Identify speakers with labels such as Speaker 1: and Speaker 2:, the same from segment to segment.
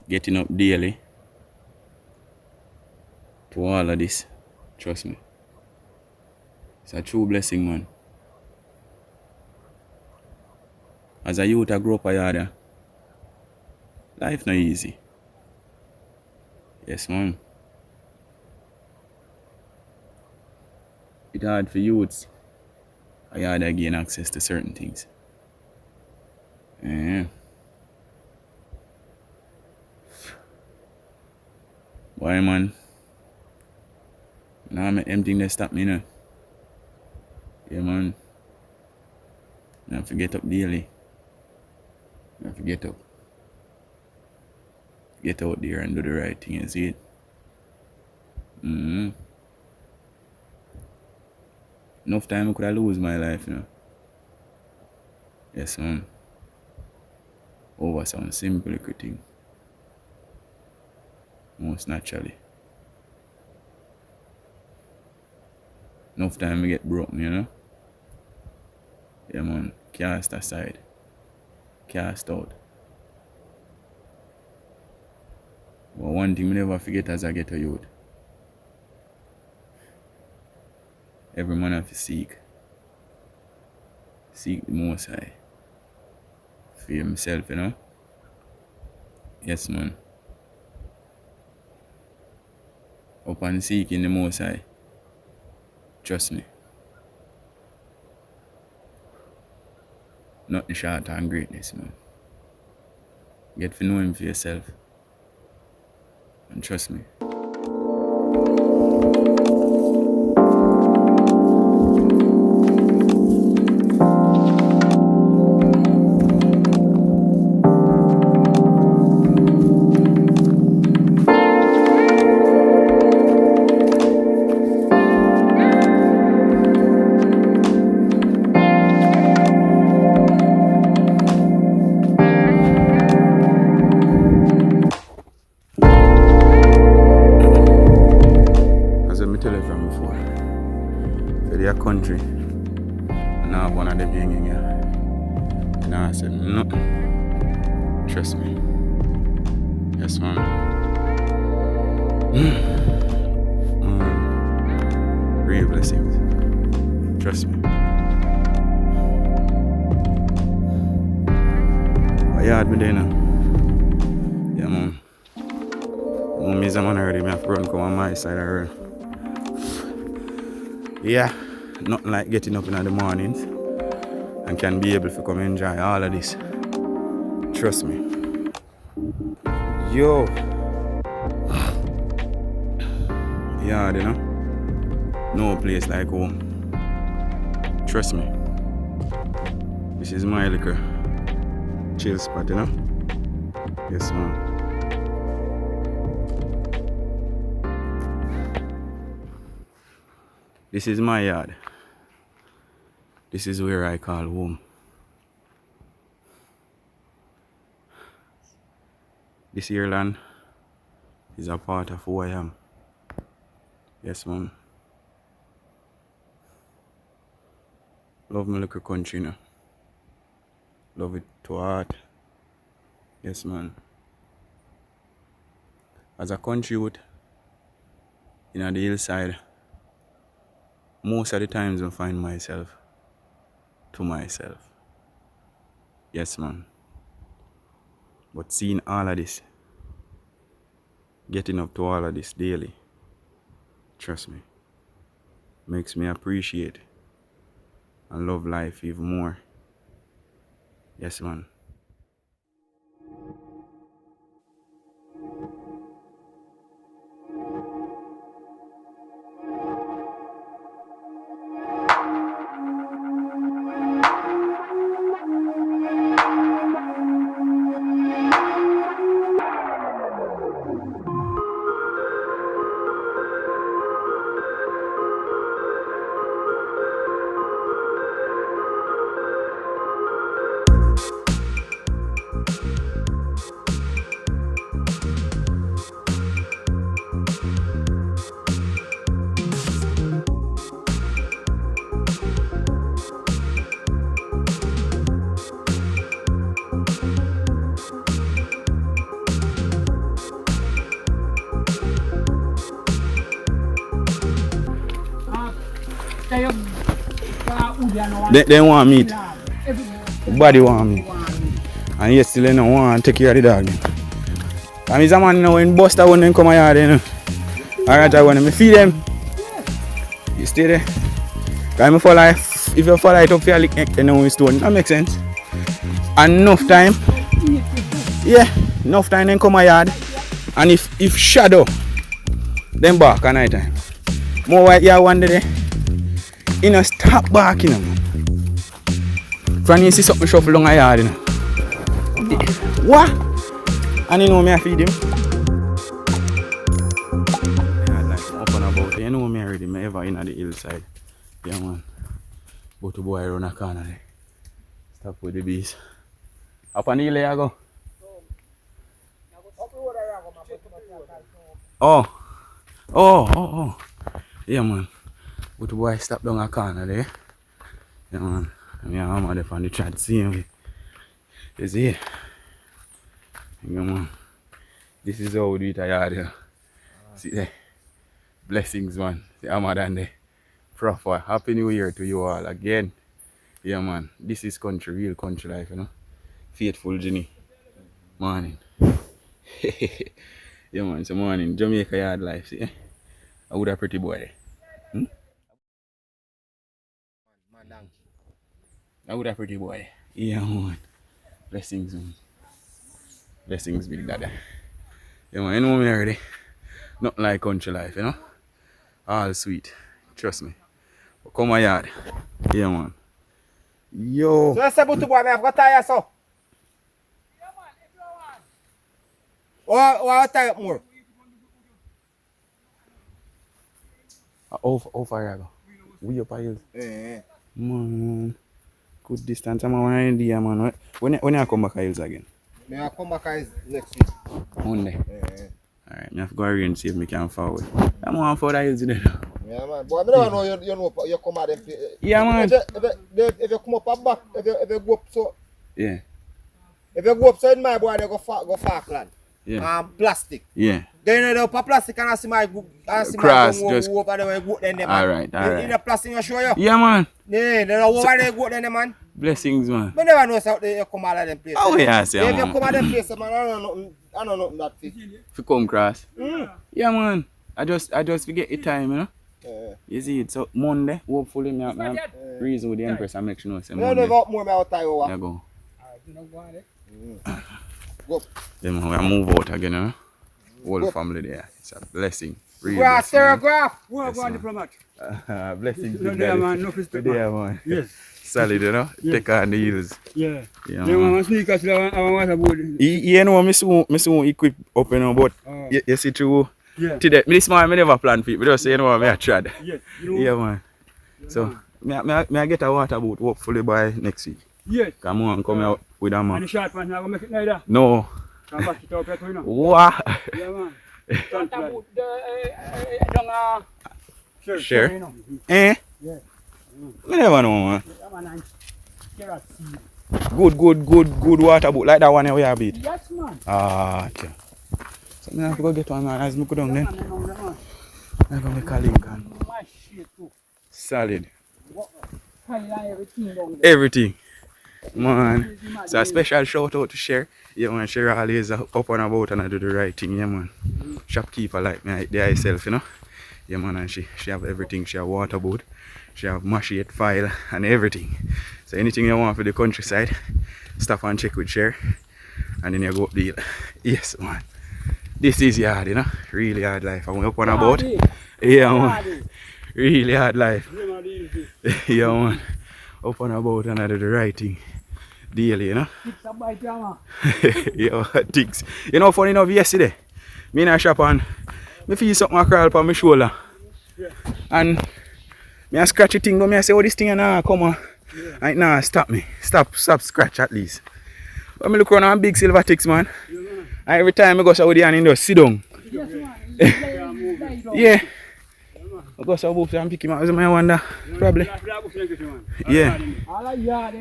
Speaker 1: getting up daily to all of this. Trust me. It's a true blessing, man. As a youth, I grew up a yard. Life not easy. Yes, man. It's hard for youths. I had to gain access to certain things. Yeah. Why, man? Now I'm anything that stop me now. Yeah, man. I have to get up daily. I have to get up. Get out there and do the right thing, you see it? Mm-hmm. Enough time I could have lose my life, you know. Yes, man. Over some simple little thing. Most naturally. Enough time I get broken, you know. Yeah, man. Cast aside. Cast out. But one thing I never forget as I get a youth. Every man have to seek. Seek the Most High. For himself, you know. Yes, man. Upon seeking the Most High. Trust me. Nothing short on greatness, man. Get to know him for yourself. And trust me. As I tell you from before, for their country, and I have one of them hanging here. And I said, nothing. Trust me. Yes, man. Real blessings. Trust me. But yeah, I'd be there now. Yeah, man. Mom is a man already. I have to run come on my side already. Yeah, nothing like getting up in the mornings and can be able to come enjoy all of this. Trust me. Yo. Yeah, you know. No place like home. Trust me. This is my little chill spot, you know. Yes, man. This is my yard. This is where I call home. This here land is a part of who I am. Yes, man. Love my little country, you know. Love it to heart. Yes, man. As a country youth, in the hillside, most of the times I find myself to myself. Yes, man. But seeing all of this, getting up to all of this daily, trust me, makes me appreciate and love life even more. Yes, man. They want meat. Body want meat. And yet still they don't want to take care of the dog. And he's a man now when Buster when they come out here. Alright, I want to feed them. You stay there. Because if you follow it up for a lick, you know it's stone. That makes sense. And enough time. Yeah, enough time then come a yard. And if shadow, then bark at night time. More white you one day, you know, stop barking. From you see something shuffle along a yard, you know. What? And you know me I feed him. Yeah, like up and about. You know me already, me ever in the hillside. Yeah man. But the boy run a corner there. Stop with the bees. Up on the hill you go. Oh. Yeah man. But the boy stop down a corner there. Yeah man. I'm on the on the chat seeing me. You see it? Yeah man. This is how we do it a yard here. See there. Blessings man. See I'm down there. Proper. Happy New Year to you all again. Yeah man. This is country, real country life, you know. Faithful Jenny. Morning. Yeah man, it's a morning. Jamaica yard life, see? I would a pretty boy. I would a pretty boy. Yeah man. Blessings man. Blessings big daddy. Yeah man, you know me already. Nothing like country life, you know? All sweet. Trust me. But come my yard. Yeah man. Yo.
Speaker 2: So let's say about the boy, I've got tire so. Yeah man, if you want. Or I'll tie up more.
Speaker 1: How far you go? We up a hill.
Speaker 2: Yeah.
Speaker 1: Man. Good distance. I'm on idea man. When you come back a hills again?
Speaker 2: May I come back next week?
Speaker 1: Monday.
Speaker 2: Yeah.
Speaker 1: Alright, I have to go around and see if I can forward. I'm on for the hills there.
Speaker 2: Yeah man. Boy, I never know you come out them.
Speaker 1: Yeah man.
Speaker 2: If you come up and back, if you go up so.
Speaker 1: Yeah.
Speaker 2: If you go up so in my boy, they go Falkland.
Speaker 1: Yeah.
Speaker 2: Plastic.
Speaker 1: Yeah.
Speaker 2: Then you know plastic and I see my
Speaker 1: Cross,
Speaker 2: go
Speaker 1: just
Speaker 2: over there go then man.
Speaker 1: Alright.
Speaker 2: In the plastic I show you.
Speaker 1: Yeah man.
Speaker 2: Yeah, then over there go then man.
Speaker 1: Blessings man.
Speaker 2: I never know how you come out of them place.
Speaker 1: Oh yeah, say
Speaker 2: If you
Speaker 1: man.
Speaker 2: come out of them place, man, I don't know nothing that fit.
Speaker 1: If you come cross. Yeah man. I just forget the time, you know. You see it, so Monday, hopefully me have reason with the Empress and make sure you know say Monday.
Speaker 2: You never more about time over.
Speaker 1: Yeah go.
Speaker 2: Go.
Speaker 1: Then we move out again, you know. Whole family there. It's a blessing. Real
Speaker 2: Graph, telegraph.
Speaker 3: Where go on diplomat?
Speaker 1: Blessings.
Speaker 3: No, there man, no fist
Speaker 1: There man.
Speaker 3: Yes.
Speaker 1: Solid, you know.
Speaker 3: Yes.
Speaker 1: Take on the heels.
Speaker 3: Yeah.
Speaker 1: Yeah.
Speaker 3: They want sneakers, I want a board.
Speaker 1: You know, me soon equip up, you know, but you see through.
Speaker 3: Yeah.
Speaker 1: Today, this man, I never plan for it, but just say, you know, I tried.
Speaker 3: Yes. You know,
Speaker 1: Yeah, man. So, I get a water boat hopefully by next week.
Speaker 3: yes.
Speaker 1: Come on, come out with a
Speaker 3: And
Speaker 1: man.
Speaker 3: the short pants, I go make it neither.
Speaker 1: No.
Speaker 3: Can back it up, you know.
Speaker 1: What?
Speaker 3: Yeah, man.
Speaker 1: Sure.
Speaker 3: You know.
Speaker 1: Eh?
Speaker 3: Yeah.
Speaker 1: I never know, man.
Speaker 3: Yeah, man, and carrot seed.
Speaker 1: Good water boat like that one we have it.
Speaker 3: Yes, man.
Speaker 1: Ah, okay. So, I have to go get one, man, as I go down there.
Speaker 3: Man, man.
Speaker 1: I'm going to make a link on.
Speaker 3: My shit, too.
Speaker 1: Solid.
Speaker 3: Highlight everything down there.
Speaker 1: Everything. Man. So a special shout out to Cher. Yeah man, Cher always up and about and I do the right thing, yeah man. Shopkeeper like me there herself, you know. Yeah man, and she have everything. She have water boat, she have machete file and everything. So anything you want for the countryside, stop and check with Cher. And then you go up the hill. Yes man. This is hard, you know. Really hard life. And we up and about. Yeah man. Really hard life. Yeah man. Up and about and I do the right thing. Daily, you know. Yeah, ticks. You know, funny enough, yesterday, me in a shop and me feel something crawl upon my shoulder.
Speaker 3: Yeah.
Speaker 1: And me a scratch the thing, but me I say, oh, this thing now come on. Yeah. And nah, stop me. Stop scratch at least. But me look around and big silver ticks, man. Yeah, man. And every time I go so with the hand in there, sit down.
Speaker 3: Yes, man.
Speaker 1: Yeah. I go so both and pick him up. I wonder, probably. Yeah.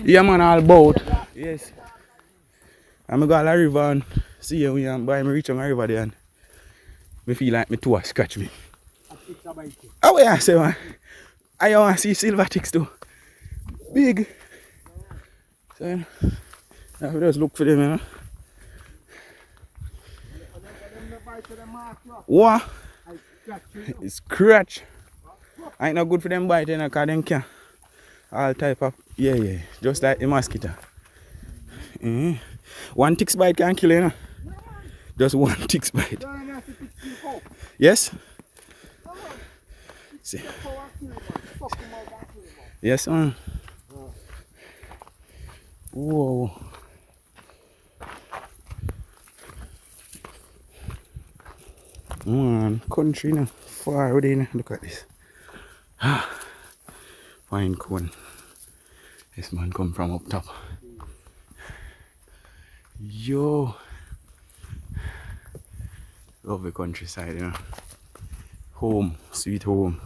Speaker 1: Yeah, man, all about. Yes. I'm going to the river and see you when I reach on the river there and I feel like my toe scratch me. Oh, yeah, I say, man. I want to see silver ticks too. big. So, I will just look for them, you know. What? It's scratch. Ain't not good for them bite, you know, because them can. All type of, yeah. Just like the mosquito. One tick's bite can kill you, know. Just one tick's bite. Yes? See. Yes, man. Whoa. Man, country now. Far within. Look at this. Pine cone. This man come from up top. Yo. Love the countryside, you know. Home, sweet home.